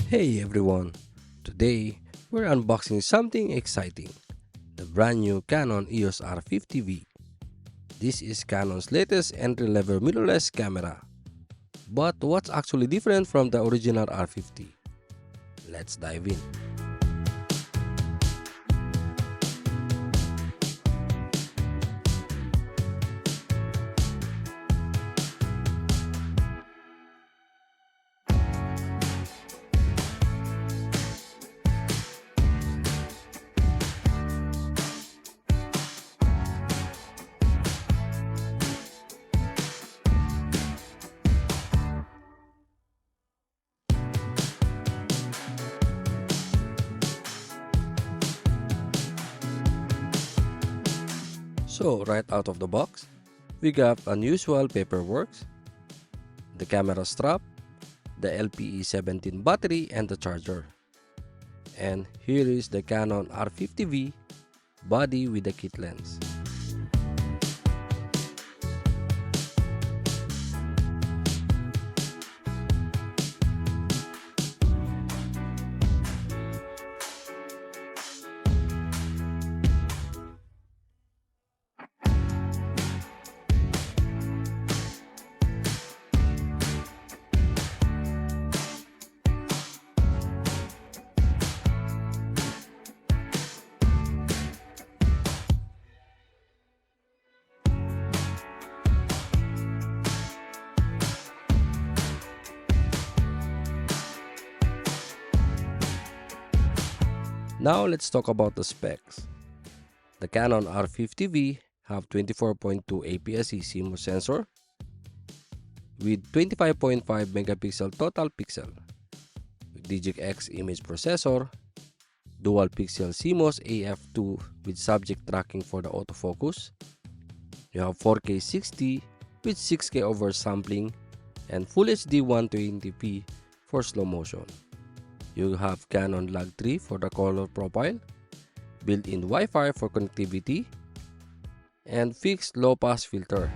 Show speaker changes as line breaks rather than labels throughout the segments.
Hey everyone! Today, we're unboxing something exciting, the brand new Canon EOS R50 V. This is Canon's latest entry-level mirrorless camera. But what's actually different from the original R50? Let's dive in. So right out of the box, we got unusual paperwork, the camera strap, the LPE17 battery and the charger. And here is the Canon R50 V body with the kit lens. Now let's talk about the specs. The Canon R50 V have 24.2 APS-C CMOS sensor with 25.5 megapixel total pixel, with DigiX image processor, dual pixel CMOS AF2 with subject tracking for the autofocus. You have 4K 60 with 6K oversampling and Full HD 120p for slow motion. You have Canon Lag 3 for the color profile, built-in Wi-Fi for connectivity, and fixed low-pass filter.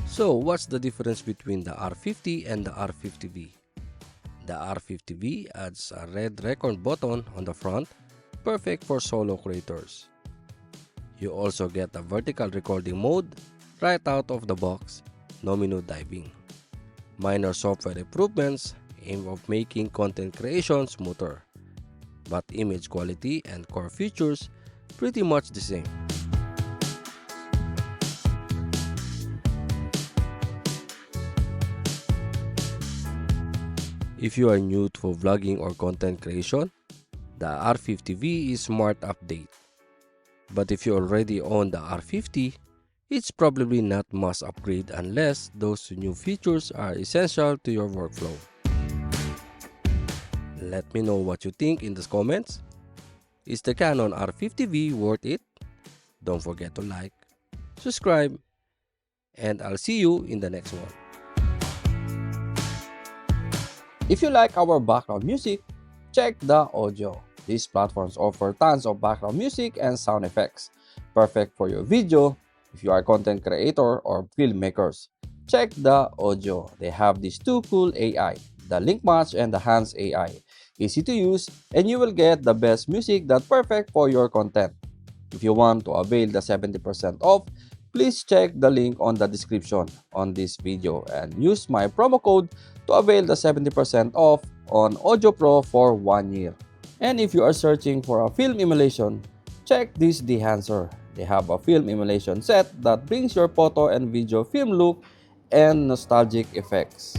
So what's the difference between the R50 and the R50 V? The R50 V adds a red record button on the front, perfect for solo creators. You also get a vertical recording mode right out of the box, no menu diving. Minor software improvements aim of making content creation smoother, but image quality and core features pretty much the same. If you are new to vlogging or content creation, the R50 V is smart update. But if you already own the R50, it's probably not must upgrade unless those new features are essential to your workflow. Let me know what you think in the comments. Is the Canon R50 V worth it? Don't forget to like, subscribe, and I'll see you in the next one.
If you like our background music, check the audio. These platforms offer tons of background music and sound effects, perfect for your video if you are a content creator or filmmakers. Check the audio. They have these two cool AI, the Link Match and the Hands AI. Easy to use, and you will get the best music that's perfect for your content. If you want to avail the 70% off, please check the link on the description on this video and use my promo code to avail the 70% off on Audio Pro for 1 year. And if you are searching for a film emulation, check this Dehancer. They have a film emulation set that brings your photo and video film look and nostalgic effects.